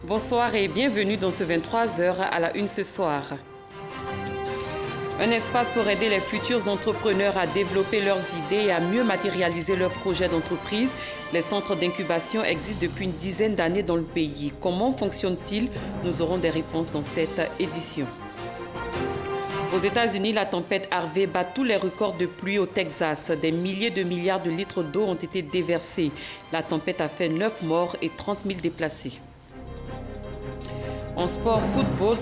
Bonsoir et bienvenue dans ce 23h à la une ce soir. Un espace pour aider les futurs entrepreneurs à développer leurs idées et à mieux matérialiser leurs projets d'entreprise. Les centres d'incubation existent depuis une dizaine d'années dans le pays. Comment fonctionnent-ils? Nous aurons des réponses dans cette édition. Aux États-Unis, la tempête Harvey bat tous les records de pluie au Texas. Des milliers de milliards de litres d'eau ont été déversés. La tempête a fait 9 morts et 30 000 déplacés. En sport football,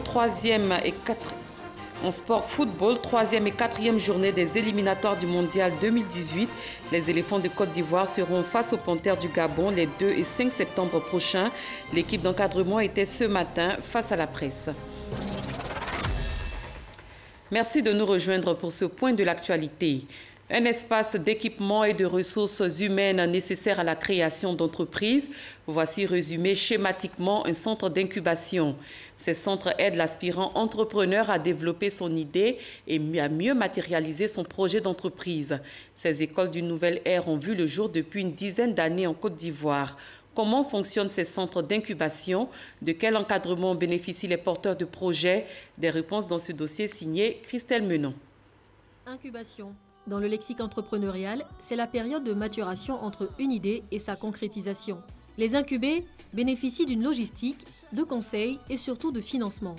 troisième et quatrième journée des éliminatoires du Mondial 2018. Les éléphants de Côte d'Ivoire seront face aux Panthères du Gabon les 2 et 5 septembre prochains. L'équipe d'encadrement était ce matin face à la presse. Merci de nous rejoindre pour ce point de l'actualité. Un espace d'équipement et de ressources humaines nécessaires à la création d'entreprises. Voici résumé schématiquement un centre d'incubation. Ces centres aident l'aspirant entrepreneur à développer son idée et à mieux matérialiser son projet d'entreprise. Ces écoles d'une nouvelle ère ont vu le jour depuis une dizaine d'années en Côte d'Ivoire. Comment fonctionnent ces centres d'incubation? De quel encadrement bénéficient les porteurs de projets? Des réponses dans ce dossier signé Christelle Menon. Incubation. Dans le lexique entrepreneurial, c'est la période de maturation entre une idée et sa concrétisation. Les incubés bénéficient d'une logistique, de conseils et surtout de financement.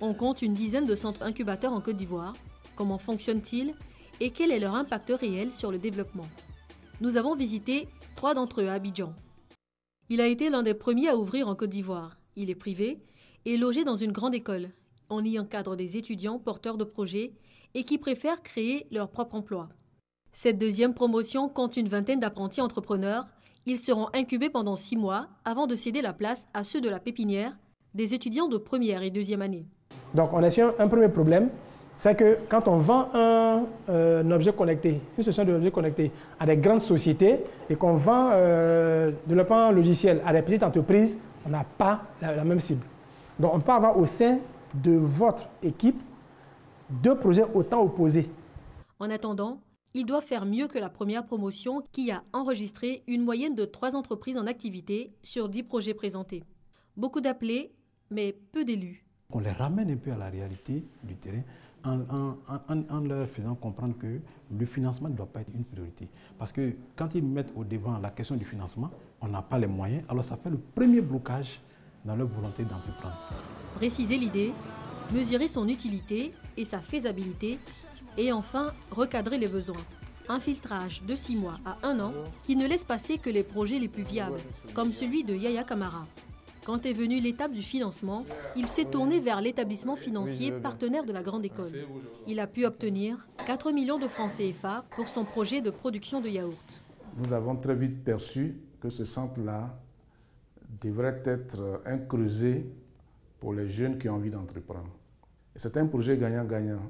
On compte une dizaine de centres incubateurs en Côte d'Ivoire. Comment fonctionnent-ils et quel est leur impact réel sur le développement? Nous avons visité 3 d'entre eux à Abidjan. Il a été l'un des premiers à ouvrir en Côte d'Ivoire. Il est privé et logé dans une grande école. On y encadre des étudiants porteurs de projets et qui préfèrent créer leur propre emploi. Cette deuxième promotion compte une vingtaine d'apprentis entrepreneurs. Ils seront incubés pendant 6 mois avant de céder la place à ceux de la pépinière, des étudiants de première et deuxième année. Donc on a su un premier problème, c'est que quand on vend un objet connecté, une solution d'objet connecté à des grandes sociétés et qu'on vend développement logiciel à des petites entreprises, on n'a pas la même cible. Donc on peut avoir au sein de votre équipe 2 projets autant opposés. En attendant, il doit faire mieux que la première promotion qui a enregistré une moyenne de 3 entreprises en activité sur 10 projets présentés. Beaucoup d'appelés, mais peu d'élus. On les ramène un peu à la réalité du terrain en leur faisant comprendre que le financement ne doit pas être une priorité. Parce que quand ils mettent au devant la question du financement, on n'a pas les moyens, alors ça fait le premier blocage dans leur volonté d'entreprendre. Préciser l'idée, mesurer son utilité et sa faisabilité, et enfin recadrer les besoins. Un filtrage de 6 mois à 1 an qui ne laisse passer que les projets les plus viables, comme celui de Yaya Kamara. Quand est venue l'étape du financement, il s'est tourné vers l'établissement financier partenaire de la grande école. Il a pu obtenir 4 millions de francs CFA pour son projet de production de yaourt. Nous avons très vite perçu que ce centre-là devrait être un creuset pour les jeunes qui ont envie d'entreprendre. C'est un projet gagnant-gagnant.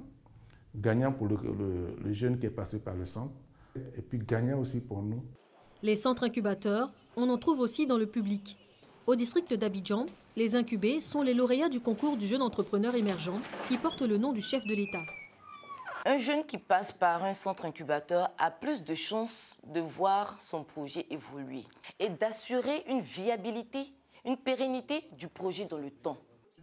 Gagnant pour le jeune qui est passé par le centre et puis gagnant aussi pour nous. Les centres incubateurs, on en trouve aussi dans le public. Au district d'Abidjan, les incubés sont les lauréats du concours du jeune entrepreneur émergent qui porte le nom du chef de l'État. Un jeune qui passe par un centre incubateur a plus de chances de voir son projet évoluer et d'assurer une viabilité, une pérennité du projet dans le temps.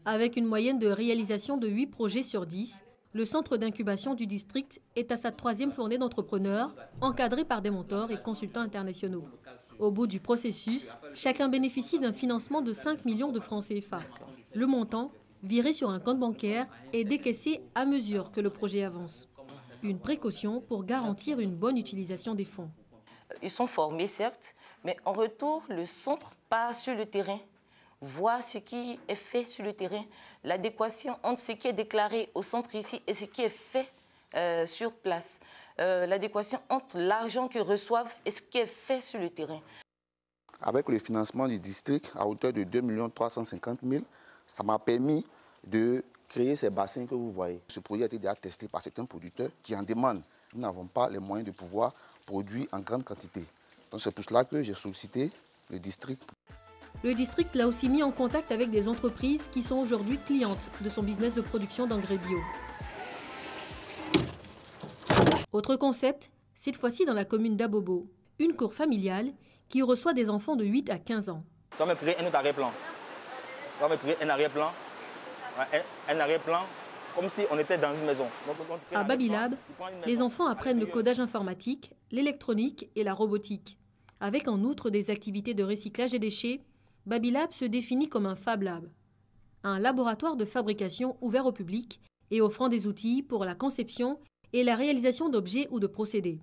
Avec une moyenne de réalisation de 8 projets sur 10, le centre d'incubation du district est à sa 3e fournée d'entrepreneurs, encadré par des mentors et consultants internationaux. Au bout du processus, chacun bénéficie d'un financement de 5 millions de francs CFA. Le montant, viré sur un compte bancaire, est décaissé à mesure que le projet avance. Une précaution pour garantir une bonne utilisation des fonds. Ils sont formés, certes, mais en retour, le centre part sur le terrain, voit ce qui est fait sur le terrain, l'adéquation entre ce qui est déclaré au centre ici et ce qui est fait sur place, l'adéquation entre l'argent qu'ils reçoivent et ce qui est fait sur le terrain. Avec le financement du district à hauteur de 2 350 000, ça m'a permis de créer ces bassins que vous voyez. Ce projet a été déjà testé par certains producteurs qui en demandent. Nous n'avons pas les moyens de pouvoir produire en grande quantité. Donc c'est pour cela que j'ai sollicité le district. Le district l'a aussi mis en contact avec des entreprises qui sont aujourd'hui clientes de son business de production d'engrais bio. Autre concept, cette fois-ci dans la commune d'Abobo, une cour familiale qui reçoit des enfants de 8 à 15 ans. Tu vas me créer un autre arrêt-plan. On va créer un arrière-plan, comme si on était dans une maison. À Babylab, les enfants apprennent le codage informatique, l'électronique et la robotique. Avec en outre des activités de recyclage des déchets, Babylab se définit comme un Fab Lab, un laboratoire de fabrication ouvert au public et offrant des outils pour la conception et la réalisation d'objets ou de procédés.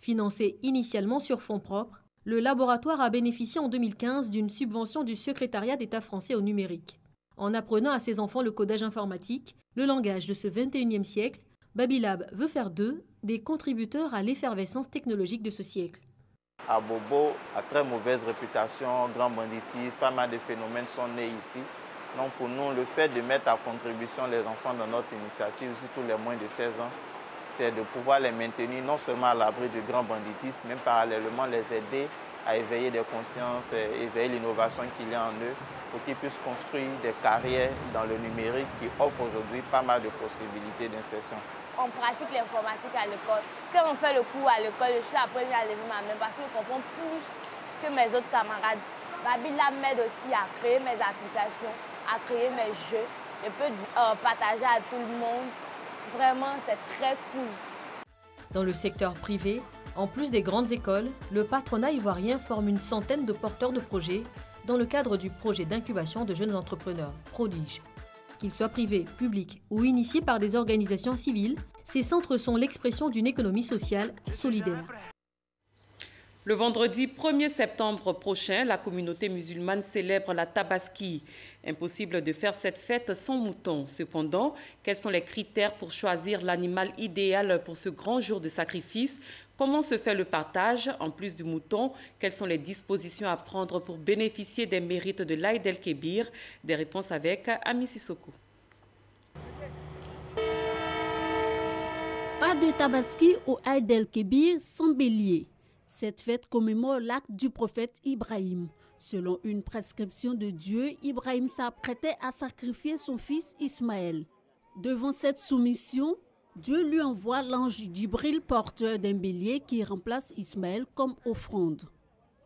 Financé initialement sur fonds propres, le laboratoire a bénéficié en 2015 d'une subvention du Secrétariat d'État français au numérique. En apprenant à ses enfants le codage informatique, le langage de ce 21e siècle, Babylab veut faire d'eux des contributeurs à l'effervescence technologique de ce siècle. À Bobo, à très mauvaise réputation, grand banditisme, pas mal de phénomènes sont nés ici. Donc pour nous, le fait de mettre à contribution les enfants dans notre initiative, surtout les moins de 16 ans, c'est de pouvoir les maintenir non seulement à l'abri du grand banditisme, mais parallèlement les aider à éveiller des consciences, éveiller l'innovation qu'il y a en eux, pour qu'ils puissent construire des carrières dans le numérique qui offrent aujourd'hui pas mal de possibilités d'insertion. On pratique l'informatique à l'école. Quand on fait le cours à l'école, je suis la première à lever ma main parce que je comprends plus que mes autres camarades. Babylab m'aide aussi à créer mes applications, à créer mes jeux. Je peux partager à tout le monde. Vraiment, c'est très cool. Dans le secteur privé, en plus des grandes écoles, le patronat ivoirien forme une centaine de porteurs de projets dans le cadre du projet d'incubation de jeunes entrepreneurs, Prodige. Qu'ils soient privés, publics ou initiés par des organisations civiles, ces centres sont l'expression d'une économie sociale solidaire. Le vendredi 1er septembre prochain, la communauté musulmane célèbre la Tabaski. Impossible de faire cette fête sans mouton. Cependant, quels sont les critères pour choisir l'animal idéal pour ce grand jour de sacrifice? Comment se fait le partage? En plus du mouton, quelles sont les dispositions à prendre pour bénéficier des mérites de l'Aïd el-Kébir? Des réponses avec Ami Sissoko. Pas de Tabaski au Aïd el-Kébir sans bélier. Cette fête commémore l'acte du prophète Ibrahim. Selon une prescription de Dieu, Ibrahim s'apprêtait à sacrifier son fils Ismaël. Devant cette soumission, Dieu lui envoie l'ange Djibril, porteur d'un bélier qui remplace Ismaël comme offrande.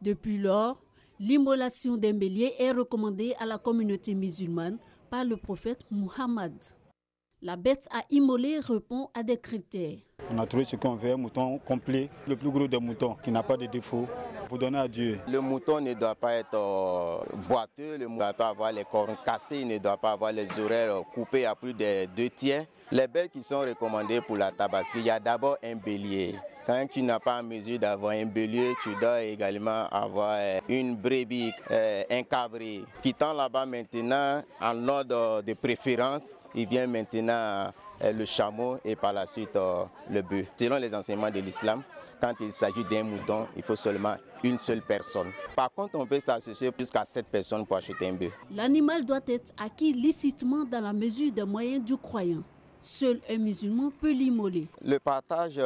Depuis lors, l'immolation d'un bélier est recommandée à la communauté musulmane par le prophète Muhammad. La bête à immoler répond à des critères. On a trouvé ce qu'on veut, un mouton complet, le plus gros des moutons, qui n'a pas de défaut, pour donner à Dieu. Le mouton ne doit pas être boiteux, le mouton ne doit pas avoir les cornes cassées, il ne doit pas avoir les oreilles coupées à plus de 2 tiers. Les bêtes qui sont recommandées pour la Tabaski, il y a d'abord un bélier. Quand tu n'as pas en mesure d'avoir un bélier, tu dois également avoir une brebis, un cabri. Quittant là-bas maintenant, en ordre de préférence, il vient maintenant le chameau et par la suite le bœuf. Selon les enseignements de l'islam, quand il s'agit d'un mouton, il faut seulement une seule personne. Par contre, on peut s'associer jusqu'à 7 personnes pour acheter un bœuf. L'animal doit être acquis licitement dans la mesure des moyens du croyant. Seul un musulman peut l'immoler. Le partage,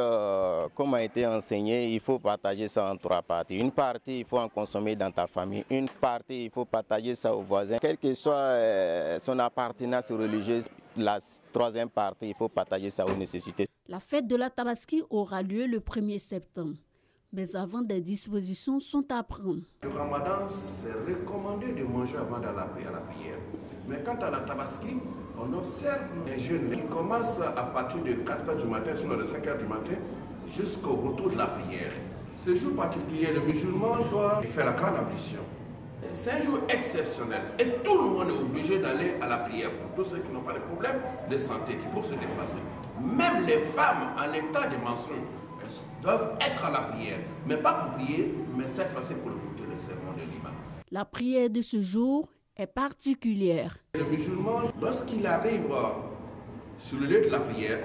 comme a été enseigné, il faut partager ça en 3 parties. Une partie, il faut en consommer dans ta famille. Une partie, il faut partager ça aux voisins. Quelle que soit son appartenance religieuse, la 3e partie, il faut partager ça aux nécessités. La fête de la Tabaski aura lieu le 1er septembre. Mais avant, des dispositions sont à prendre. Le Ramadan, c'est recommandé de manger avant d'aller à la prière. Mais quant à la Tabaski, on observe un jeûne qui commence à partir de 4 h du matin, sinon de 5 h du matin, jusqu'au retour de la prière. Ce jour particulier, le musulman doit faire la grande ablution. C'est un jour exceptionnel et tout le monde est obligé d'aller à la prière. Pour tous ceux qui n'ont pas de problème de santé, qui peuvent se déplacer. Même les femmes en état de menstrues, elles doivent être à la prière. Mais pas pour prier, mais cette fois-ci pour écouter le sermon de l'imam. La prière de ce jour est particulière. Le musulman, lorsqu'il arrive sur le lieu de la prière,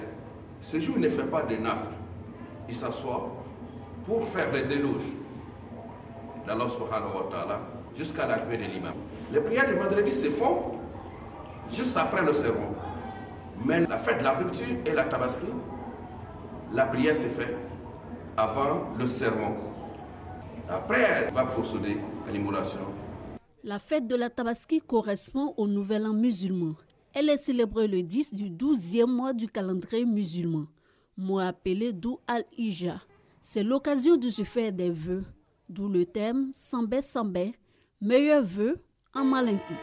ce jour ne fait pas de nafl. Il s'assoit pour faire les éloges d'Allah subhanahu wa ta'ala jusqu'à l'arrivée de l'imam. Les prières du vendredi se font juste après le sermon. Mais la fête de la rupture et la Tabaski, la prière se fait avant le sermon. Après, elle va procéder à l'immolation. La fête de la Tabaski correspond au Nouvel An musulman. Elle est célébrée le 10 du 12e mois du calendrier musulman, mois appelé Dou al-Hijja. C'est l'occasion de se faire des vœux, d'où le thème Sambé Sambé, meilleur vœu en malinki.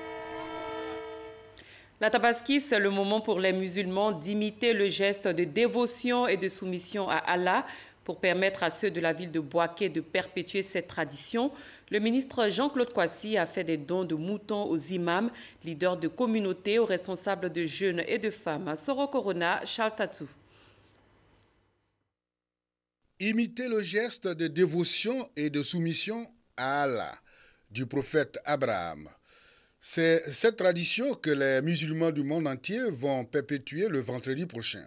La Tabaski, c'est le moment pour les musulmans d'imiter le geste de dévotion et de soumission à Allah pour permettre à ceux de la ville de Bouaké de perpétuer cette tradition. Le ministre Jean-Claude Kouassi a fait des dons de moutons aux imams, leaders de communautés, aux responsables de jeunes et de femmes. Soro Corona, Charles Tatou. Imiter le geste de dévotion et de soumission à Allah du prophète Abraham. C'est cette tradition que les musulmans du monde entier vont perpétuer le vendredi prochain.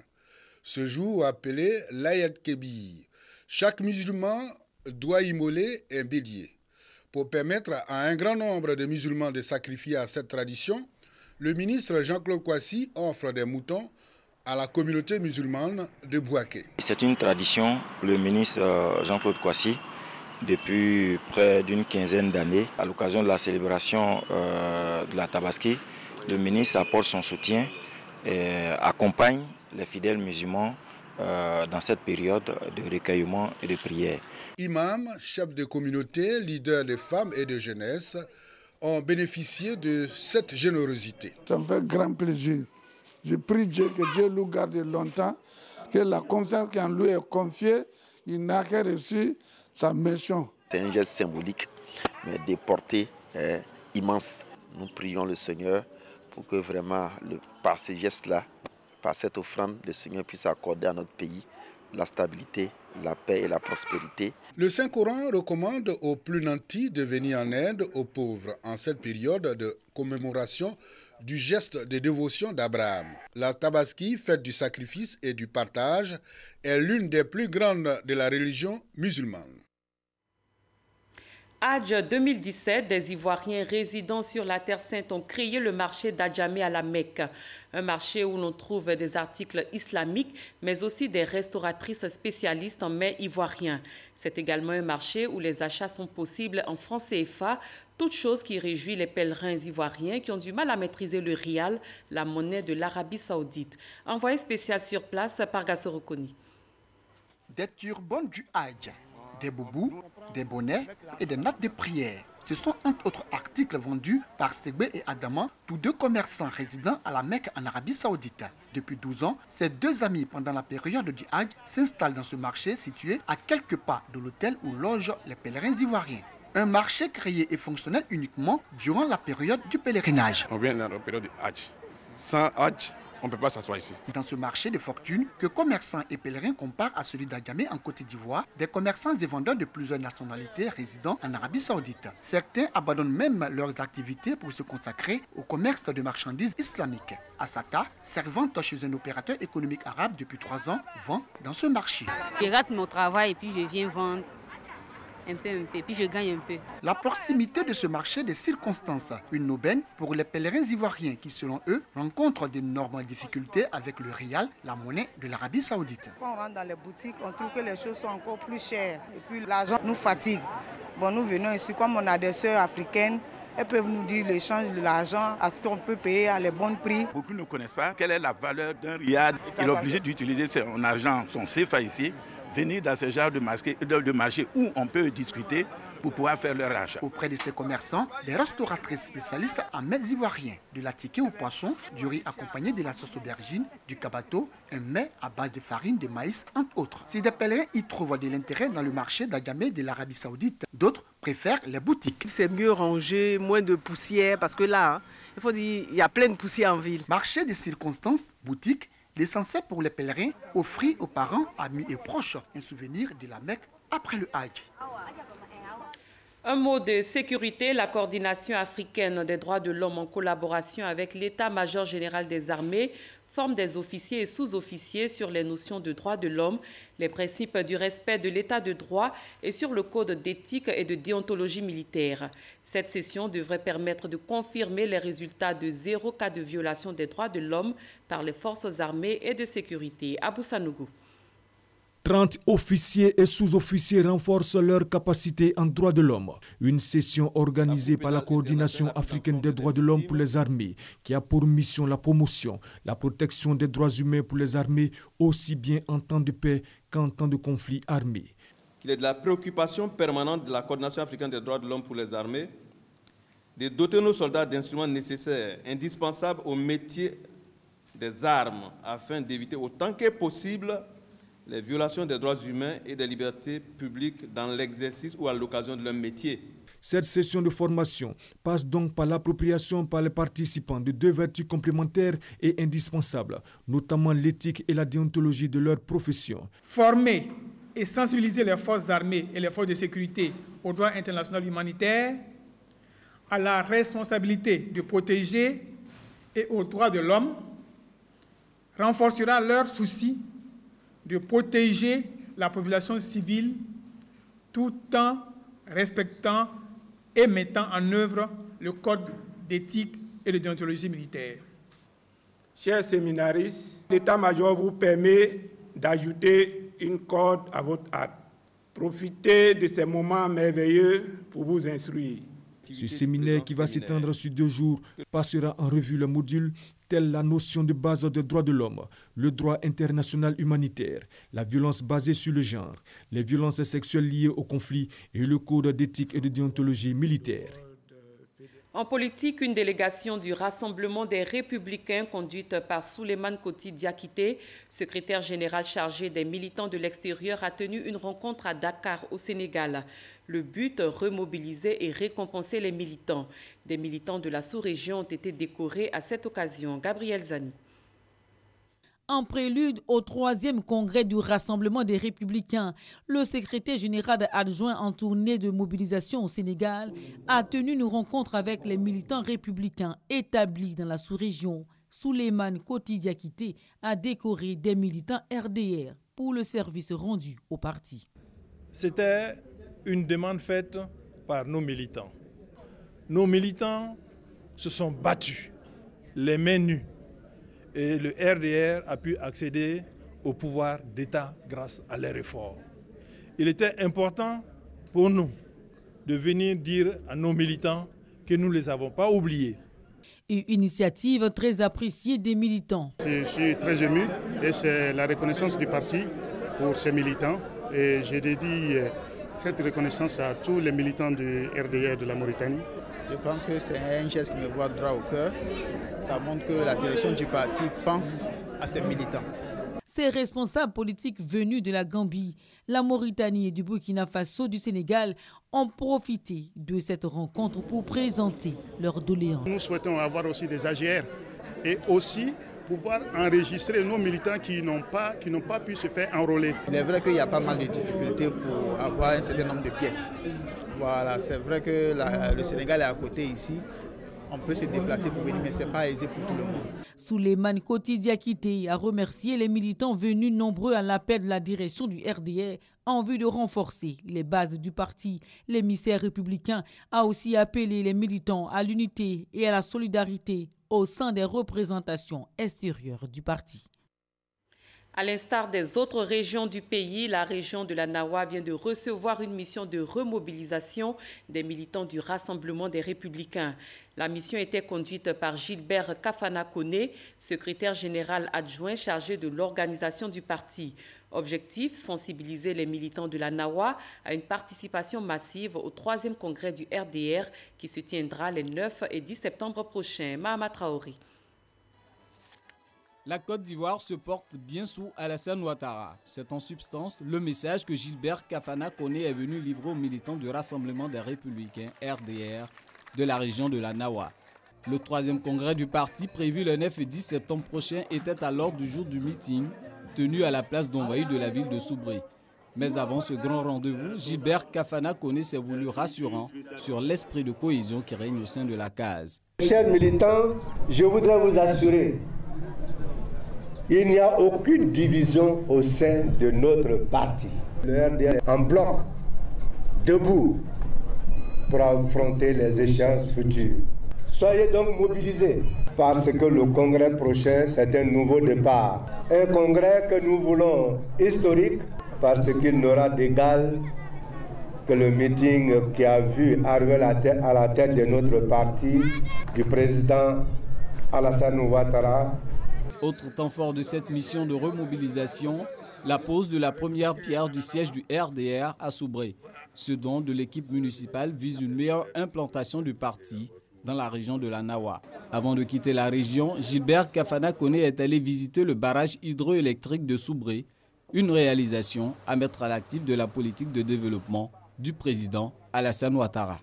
Ce jour appelé l'Ayed Kebir. Chaque musulman doit immoler un bélier. Pour permettre à un grand nombre de musulmans de sacrifier à cette tradition, le ministre Jean-Claude Kouassi offre des moutons à la communauté musulmane de Bouaké. C'est une tradition, le ministre Jean-Claude Kouassi, depuis près d'une quinzaine d'années, à l'occasion de la célébration de la Tabaski, le ministre apporte son soutien et accompagne les fidèles musulmans dans cette période de recueillement et de prière. Imams, chefs de communauté, leaders de femmes et de jeunesse ont bénéficié de cette générosité. Ça me fait grand plaisir. Je prie Dieu que Dieu nous garde longtemps, que la confiance qui en lui est confiée, il n'a qu'à reçu sa mission. C'est un geste symbolique, mais de portée immense. Nous prions le Seigneur pour que vraiment, par ce geste-là, par cette offrande, le Seigneur puisse accorder à notre pays la stabilité, la paix et la prospérité. Le Saint-Coran recommande aux plus nantis de venir en aide aux pauvres en cette période de commémoration du geste de dévotion d'Abraham. La Tabaski, fête du sacrifice et du partage, est l'une des plus grandes de la religion musulmane. Hajj 2017, des Ivoiriens résidant sur la Terre Sainte ont créé le marché d'Adjamé à la Mecque. Un marché où l'on trouve des articles islamiques, mais aussi des restauratrices spécialistes en mets ivoiriens. C'est également un marché où les achats sont possibles en francs CFA, toute chose qui réjouit les pèlerins ivoiriens qui ont du mal à maîtriser le rial, la monnaie de l'Arabie Saoudite. Envoyé spécial sur place par Gassoro Koni. Des turbans du Hajj, des boubous, des bonnets et des nattes de prière. Ce sont entre autres articles vendus par Segbe et Adama, tous deux commerçants résidant à la Mecque en Arabie Saoudite. Depuis 12 ans, ces deux amis, pendant la période du Hajj, s'installent dans ce marché situé à quelques pas de l'hôtel où logent les pèlerins ivoiriens. Un marché créé et fonctionnel uniquement durant la période du pèlerinage. On vient dans la période du Hajj. Sans Hajj, on ne peut pas s'asseoir ici. Dans ce marché de fortune que commerçants et pèlerins comparent à celui d'Adjamé en Côte d'Ivoire, des commerçants et vendeurs de plusieurs nationalités résidant en Arabie Saoudite. Certains abandonnent même leurs activités pour se consacrer au commerce de marchandises islamiques. Assata, servante chez un opérateur économique arabe depuis 3 ans, vend dans ce marché. Je rate mon travail et puis je viens vendre. Un peu, puis je gagne un peu. La proximité de ce marché des circonstances, une aubaine pour les pèlerins ivoiriens qui, selon eux, rencontrent d'énormes difficultés avec le rial, la monnaie de l'Arabie Saoudite. Quand on rentre dans les boutiques, on trouve que les choses sont encore plus chères et puis l'argent nous fatigue. Bon, nous venons ici, comme on a des sœurs africaines, elles peuvent nous dire l'échange de l'argent, à ce qu'on peut payer à les bons prix. Beaucoup ne connaissent pas quelle est la valeur d'un rial. Il est obligé d'utiliser son argent, son CFA ici, venir dans ce genre de marché où on peut discuter pour pouvoir faire leur achat. Auprès de ces commerçants, des restauratrices spécialistes en mets ivoiriens, de la ticket au poisson, du riz accompagné de la sauce aubergine, du cabato, un mets à base de farine de maïs, entre autres. Si des pèlerins y trouvent de l'intérêt dans le marché d'Adjamé de l'Arabie Saoudite, d'autres préfèrent les boutiques. C'est mieux rangé, moins de poussière, parce que là, il faut dire, il y a plein de poussière en ville. Marché des circonstances, boutique, l'essentiel pour les pèlerins, offrir aux parents, amis et proches un souvenir de la Mecque après le Hajj. Un mot de sécurité, la coordination africaine des droits de l'homme en collaboration avec l'état-major général des armées forme des officiers et sous-officiers sur les notions de droits de l'homme, les principes du respect de l'état de droit et sur le code d'éthique et de déontologie militaire. Cette session devrait permettre de confirmer les résultats de 0 cas de violation des droits de l'homme par les forces armées et de sécurité. Abou Sanougou. 30 officiers et sous-officiers renforcent leurs capacités en droits de l'homme. Une session organisée par la Coordination africaine des droits de l'homme pour les armées, qui a pour mission la promotion, la protection des droits humains pour les armées, aussi bien en temps de paix qu'en temps de conflit armé. Il est de la préoccupation permanente de la Coordination africaine des droits de l'homme pour les armées de doter nos soldats d'instruments nécessaires, indispensables au métier des armes, afin d'éviter autant que possible les violations des droits humains et des libertés publiques dans l'exercice ou à l'occasion de leur métier. Cette session de formation passe donc par l'appropriation par les participants de 2 vertus complémentaires et indispensables, notamment l'éthique et la déontologie de leur profession. Former et sensibiliser les forces armées et les forces de sécurité au droit international humanitaire, à la responsabilité de protéger et aux droits de l'homme, renforcera leur souci de protéger la population civile tout en respectant et mettant en œuvre le code d'éthique et de déontologie militaire. Chers séminaristes, l'état-major vous permet d'ajouter une corde à votre arc. Profitez de ces moments merveilleux pour vous instruire. Ce séminaire, qui va s'étendre sur 2 jours, passera en revue le module tels la notion de base des droits de l'homme, le droit international humanitaire, la violence basée sur le genre, les violences sexuelles liées au conflit et le code d'éthique et de déontologie militaire. En politique, une délégation du Rassemblement des Républicains conduite par Souleymane Koti Diakité, secrétaire général chargé des militants de l'extérieur, a tenu une rencontre à Dakar, au Sénégal. Le but, remobiliser et récompenser les militants. Des militants de la sous-région ont été décorés à cette occasion. Gabriel Zani. En prélude au 3e congrès du Rassemblement des Républicains, le secrétaire général adjoint en tournée de mobilisation au Sénégal a tenu une rencontre avec les militants républicains établis dans la sous-région. Souleymane Koti Diakité a décoré des militants RDR pour le service rendu au parti. C'était une demande faite par nos militants. Nos militants se sont battus, les mains nues. Et le RDR a pu accéder au pouvoir d'État grâce à leurs efforts. Il était important pour nous de venir dire à nos militants que nous ne les avons pas oubliés. Une initiative très appréciée des militants. Je suis très ému et c'est la reconnaissance du parti pour ces militants. Et je dédie cette reconnaissance à tous les militants du RDR de la Mauritanie. Je pense que c'est un geste qui me voit droit au cœur. Ça montre que la direction du parti pense à ses militants. Ces responsables politiques venus de la Gambie, la Mauritanie et du Burkina Faso du Sénégal ont profité de cette rencontre pour présenter leurs doléances. Nous souhaitons avoir aussi des AGR et aussi pouvoir enregistrer nos militants qui n'ont pas pu se faire enrôler. Il est vrai qu'il y a pas mal de difficultés pour avoir un certain nombre de pièces. Voilà, c'est vrai que le Sénégal est à côté ici. On peut se déplacer pour venir, mais ce n'est pas aisé pour tout le monde. Souleymane Koti Diakité a remercié les militants venus nombreux à l'appel de la direction du RDR en vue de renforcer les bases du parti. L'émissaire républicain a aussi appelé les militants à l'unité et à la solidarité au sein des représentations extérieures du parti. À l'instar des autres régions du pays, la région de la Nawa vient de recevoir une mission de remobilisation des militants du Rassemblement des Républicains. La mission était conduite par Gilbert Kafana Koné, secrétaire général adjoint chargé de l'organisation du parti. Objectif, sensibiliser les militants de la Nawa à une participation massive au 3e congrès du RDR qui se tiendra les 9 et 10 septembre prochains. Mahama Traoré. La Côte d'Ivoire se porte bien sous Alassane Ouattara. C'est en substance le message que Gilbert Kafana Koné est venu livrer aux militants du Rassemblement des Républicains RDR de la région de la Nawa. Le 3e congrès du parti prévu le 9 et 10 septembre prochain était à l'ordre du jour du meeting tenu à la place d'Envahi de la ville de Soubré. Mais avant ce grand rendez-vous, Gilbert Kafana Koné s'est voulu rassurant sur l'esprit de cohésion qui règne au sein de la case. Chers militants, je voudrais vous assurer il n'y a aucune division au sein de notre parti. Le RDR est en bloc, debout, pour affronter les échéances futures. Soyez donc mobilisés, parce que le congrès prochain, c'est un nouveau départ. Un congrès que nous voulons historique, parce qu'il n'aura d'égal que le meeting qui a vu arriver à la tête de notre parti, du président Alassane Ouattara. Autre temps fort de cette mission de remobilisation, la pose de la première pierre du siège du RDR à Soubré. Ce don de l'équipe municipale vise une meilleure implantation du parti dans la région de la Nawa. Avant de quitter la région, Gilbert Kafana Koné est allé visiter le barrage hydroélectrique de Soubré, une réalisation à mettre à l'actif de la politique de développement du président Alassane Ouattara.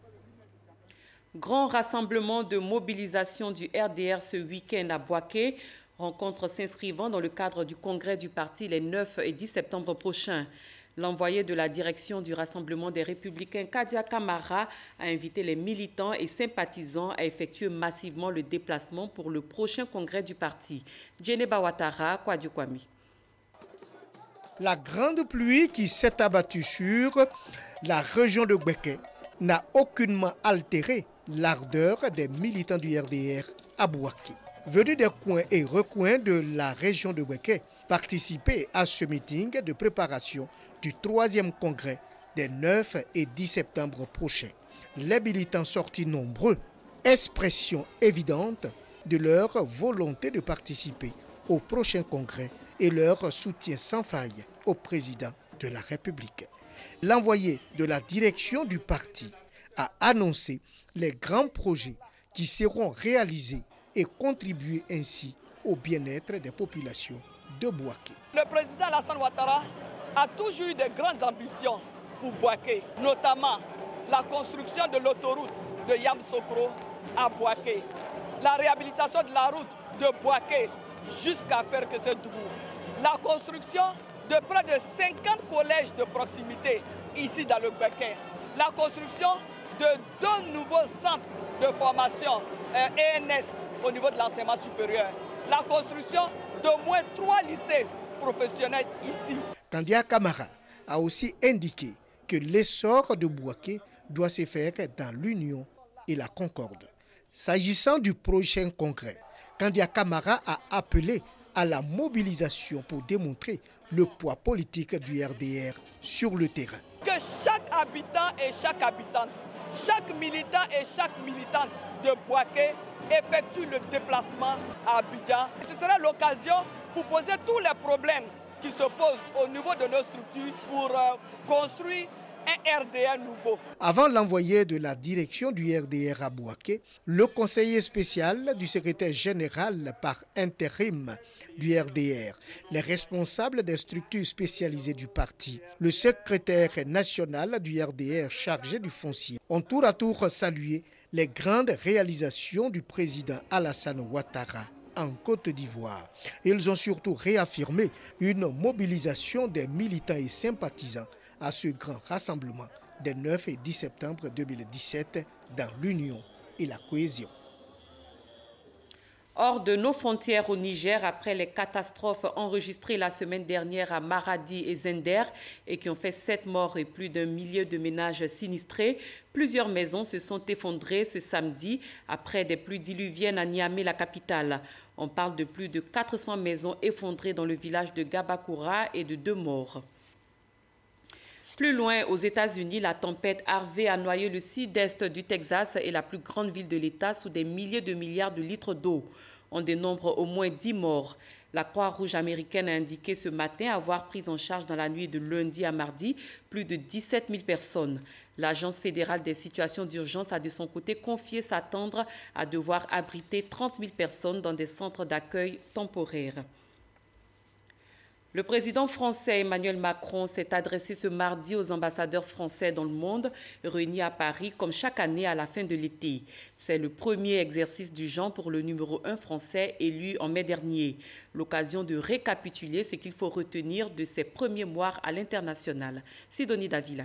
Grand rassemblement de mobilisation du RDR ce week-end à Bouaké, rencontre s'inscrivant dans le cadre du congrès du parti les 9 et 10 septembre prochains. L'envoyé de la direction du Rassemblement des Républicains, Kadia Camara, a invité les militants et sympathisants à effectuer massivement le déplacement pour le prochain congrès du parti. Djeneba Ouattara, Kouadi Kwami. La grande pluie qui s'est abattue sur la région de Bouaké n'a aucunement altéré l'ardeur des militants du RDR à Bouaké. Venus des coins et recoins de la région de Bouaké, participer à ce meeting de préparation du 3e congrès des 9 et 10 septembre prochains. Les militants sortis nombreux, expression évidente de leur volonté de participer au prochain congrès et leur soutien sans faille au président de la République. L'envoyé de la direction du parti a annoncé les grands projets qui seront réalisés et contribuer ainsi au bien-être des populations de Bouaké. Le président Alassane Ouattara a toujours eu de grandes ambitions pour Bouaké, notamment la construction de l'autoroute de Yamsokro à Bouaké, la réhabilitation de la route de Bouaké jusqu'à Perkese-Dougou, la construction de près de 50 collèges de proximité ici dans le Bouaké, la construction de 2 nouveaux centres de formation ENS au niveau de l'enseignement supérieur, la construction d'au moins 3 lycées professionnels ici. Kandia Camara a aussi indiqué que l'essor de Bouaké doit se faire dans l'union et la concorde. S'agissant du prochain congrès, Kandia Camara a appelé à la mobilisation pour démontrer le poids politique du RDR sur le terrain. Que chaque habitant et chaque habitante, chaque militant et chaque militante de Bouaké effectue le déplacement à Abidjan. Ce sera l'occasion pour poser tous les problèmes qui se posent au niveau de nos structures pour construire un RDR nouveau. Avant l'envoyé de la direction du RDR à Bouaké, le conseiller spécial du secrétaire général par intérim du RDR, les responsables des structures spécialisées du parti, le secrétaire national du RDR chargé du foncier ont tour à tour salué les grandes réalisations du président Alassane Ouattara en Côte d'Ivoire. Ils ont surtout réaffirmé une mobilisation des militants et sympathisants à ce grand rassemblement des 9 et 10 septembre 2017 dans l'union et la cohésion. Hors de nos frontières au Niger, après les catastrophes enregistrées la semaine dernière à Maradi et Zender et qui ont fait 7 morts et plus d'1 millier de ménages sinistrés, plusieurs maisons se sont effondrées ce samedi après des pluies diluviennes à Niamey, la capitale. On parle de plus de 400 maisons effondrées dans le village de Gabakoura et de 2 morts. Plus loin, aux États-Unis, la tempête Harvey a noyé le sud-est du Texas et la plus grande ville de l'État sous des milliers de milliards de litres d'eau. On dénombre au moins 10 morts. La Croix-Rouge américaine a indiqué ce matin avoir pris en charge dans la nuit de lundi à mardi plus de 17 000 personnes. L'Agence fédérale des situations d'urgence a de son côté confié s'attendre à devoir abriter 30 000 personnes dans des centres d'accueil temporaires. Le président français Emmanuel Macron s'est adressé ce mardi aux ambassadeurs français dans le monde, réunis à Paris comme chaque année à la fin de l'été. C'est le premier exercice du genre pour le numéro 1 français élu en mai dernier. L'occasion de récapituler ce qu'il faut retenir de ses premiers mois à l'international. Sidonie Davila.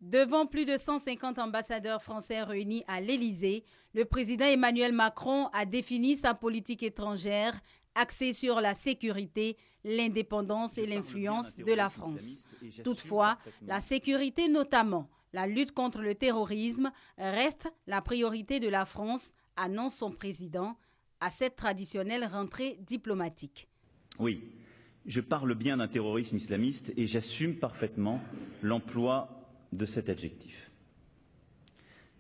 Devant plus de 150 ambassadeurs français réunis à l'Élysée, le président Emmanuel Macron a défini sa politique étrangère axée sur la sécurité, l'indépendance et l'influence de la France. Toutefois, la sécurité, notamment la lutte contre le terrorisme, reste la priorité de la France, annonce son président à cette traditionnelle rentrée diplomatique. Oui, je parle bien d'un terrorisme islamiste et j'assume parfaitement l'emploi de cet adjectif.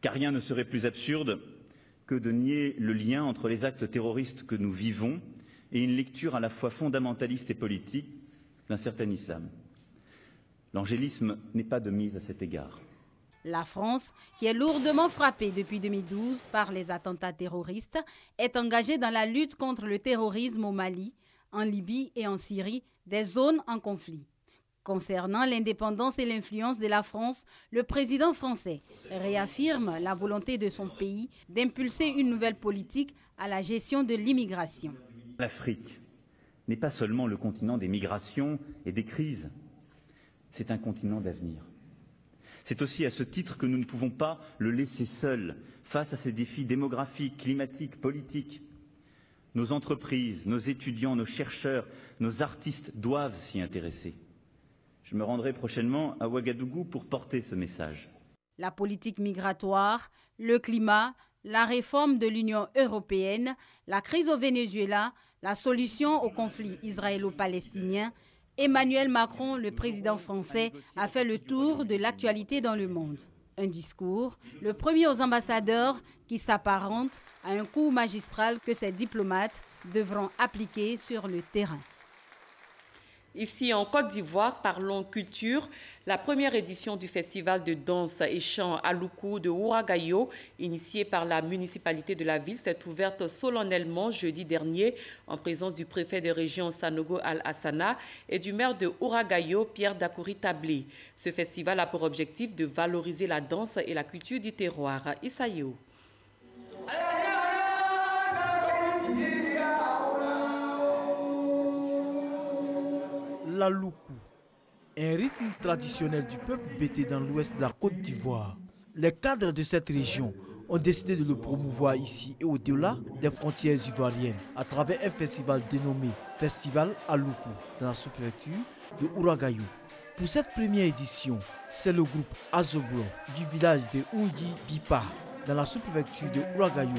Car rien ne serait plus absurde que de nier le lien entre les actes terroristes que nous vivons et une lecture à la fois fondamentaliste et politique d'un certain islam. L'angélisme n'est pas de mise à cet égard. La France, qui est lourdement frappée depuis 2012 par les attentats terroristes, est engagée dans la lutte contre le terrorisme au Mali, en Libye et en Syrie, des zones en conflit. Concernant l'indépendance et l'influence de la France, le président français réaffirme la volonté de son pays d'impulser une nouvelle politique à la gestion de l'immigration. L'Afrique n'est pas seulement le continent des migrations et des crises, c'est un continent d'avenir. C'est aussi à ce titre que nous ne pouvons pas le laisser seul face à ces défis démographiques, climatiques, politiques. Nos entreprises, nos étudiants, nos chercheurs, nos artistes doivent s'y intéresser. Je me rendrai prochainement à Ouagadougou pour porter ce message. La politique migratoire, le climat, la réforme de l'Union européenne, la crise au Venezuela, la solution au conflit israélo-palestinien, Emmanuel Macron, le président français, a fait le tour de l'actualité dans le monde. Un discours, le premier aux ambassadeurs, qui s'apparente à un cours magistral que ces diplomates devront appliquer sur le terrain. Ici en Côte d'Ivoire, parlons culture. La première édition du festival de danse et chant Aloukou de Ouragayo, initié par la municipalité de la ville, s'est ouverte solennellement jeudi dernier en présence du préfet de région Sanogo Al-Hassana et du maire de Ouragayo, Pierre Dakouri Tablé. Ce festival a pour objectif de valoriser la danse et la culture du terroir. Issaïo. L'aloukou, un rythme traditionnel du peuple bété dans l'ouest de la Côte d'Ivoire. Les cadres de cette région ont décidé de le promouvoir ici et au-delà des frontières ivoiriennes à travers un festival dénommé Festival Aloukou dans la sous-préfecture de Ouragayo. Pour cette première édition, c'est le groupe Azoblo du village de Oudi Bipa dans la sous-préfecture de Ouragayo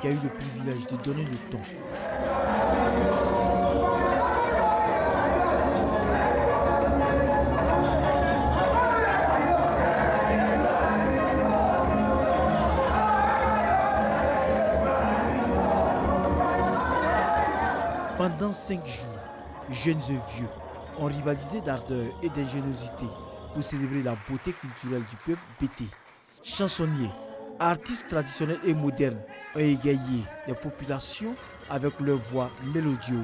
qui a eu le privilège de donner le ton. Pendant 5 jours, jeunes et vieux ont rivalisé d'ardeur et d'ingéniosité pour célébrer la beauté culturelle du peuple bété. Chansonniers, artistes traditionnels et modernes ont égayé les populations avec leur voix mélodieuse.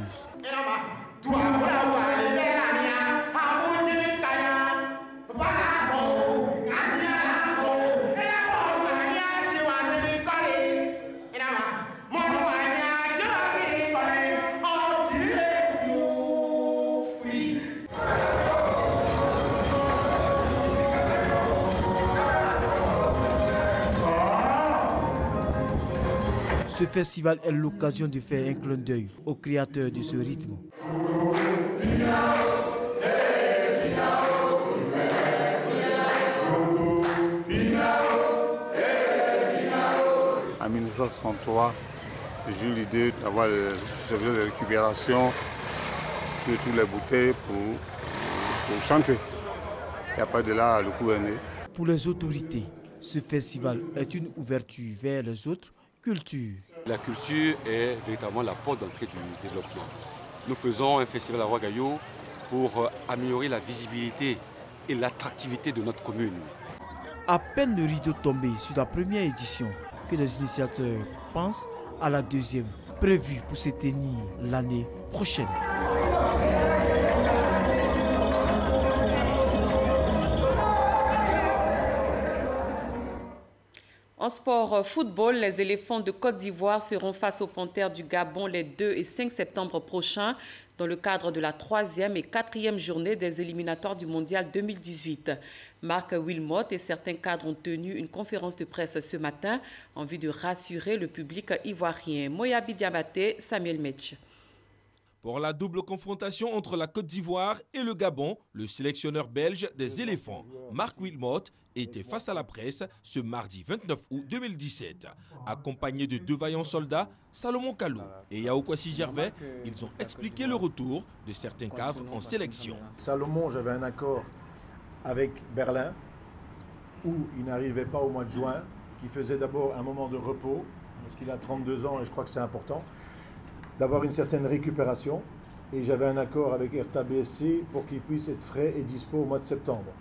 Ce festival est l'occasion de faire un clin d'œil au créateur de ce rythme. En 1963, j'ai eu l'idée d'avoir des objets de récupération de toutes les bouteilles pour chanter. Et après de là, le coup est né. Pour les autorités, ce festival est une ouverture vers les autres cultures. La culture est véritablement la porte d'entrée du développement. Nous faisons un festival à Ouragayo pour améliorer la visibilité et l'attractivité de notre commune. À peine le rideau tombé sur la première édition que les initiateurs pensent à la deuxième, prévue pour se tenir l'année prochaine. En sport football, les éléphants de Côte d'Ivoire seront face aux Panthères du Gabon les 2 et 5 septembre prochains dans le cadre de la 3e et 4e journée des éliminatoires du Mondial 2018. Marc Wilmot et certains cadres ont tenu une conférence de presse ce matin en vue de rassurer le public ivoirien. Moyabi Diabaté, Samuel Metch. Pour la double confrontation entre la Côte d'Ivoire et le Gabon, le sélectionneur belge des éléphants, Marc Wilmot, était face à la presse ce mardi 29 août 2017. Accompagné de 2 vaillants soldats, Salomon Kalou et Yaoukwasi Gervais, ils ont expliqué le retour de certains cadres en sélection. Salomon, j'avais un accord avec Berlin où il n'arrivait pas au mois de juin, qui faisait d'abord un moment de repos, parce qu'il a 32 ans et je crois que c'est important, d'avoir une certaine récupération. Et j'avais un accord avec RTA BSC pour qu'il puisse être frais et dispo au mois de septembre.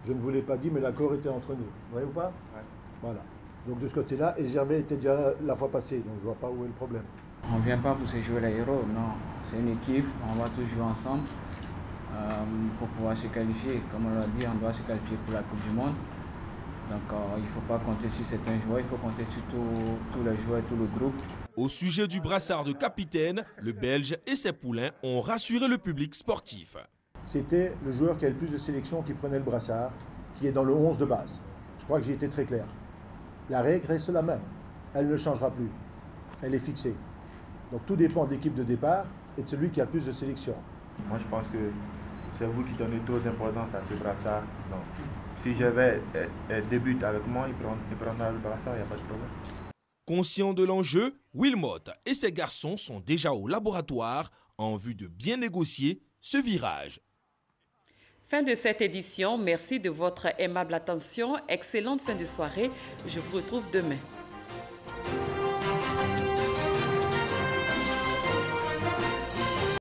Je ne vous l'ai pas dit, mais l'accord était entre nous. Vous voyez ou pas? Ouais. Voilà. Donc de ce côté-là, et Gervais était déjà là la fois passée, donc je ne vois pas où est le problème. On ne vient pas pour se jouer les héros, non. C'est une équipe, on va tous jouer ensemble pour pouvoir se qualifier. Comme on l'a dit, on doit se qualifier pour la Coupe du Monde. Donc il ne faut pas compter sur certains joueurs, il faut compter sur tous les joueurs, tout le groupe. Au sujet du brassard de capitaine, le Belge et ses poulains ont rassuré le public sportif. C'était le joueur qui a le plus de sélection qui prenait le brassard, qui est dans le 11 de base. Je crois que j'ai été très clair. La règle reste la même. Elle ne changera plus. Elle est fixée. Donc tout dépend de l'équipe de départ et de celui qui a le plus de sélection. Moi je pense que c'est vous qui donnez trop d'importance à ce brassard. Donc, si Gervais débute avec moi, il prendra le brassard, il n'y a pas de problème. Conscient de l'enjeu, Wilmot et ses garçons sont déjà au laboratoire en vue de bien négocier ce virage. Fin de cette édition. Merci de votre aimable attention. Excellente fin de soirée. Je vous retrouve demain.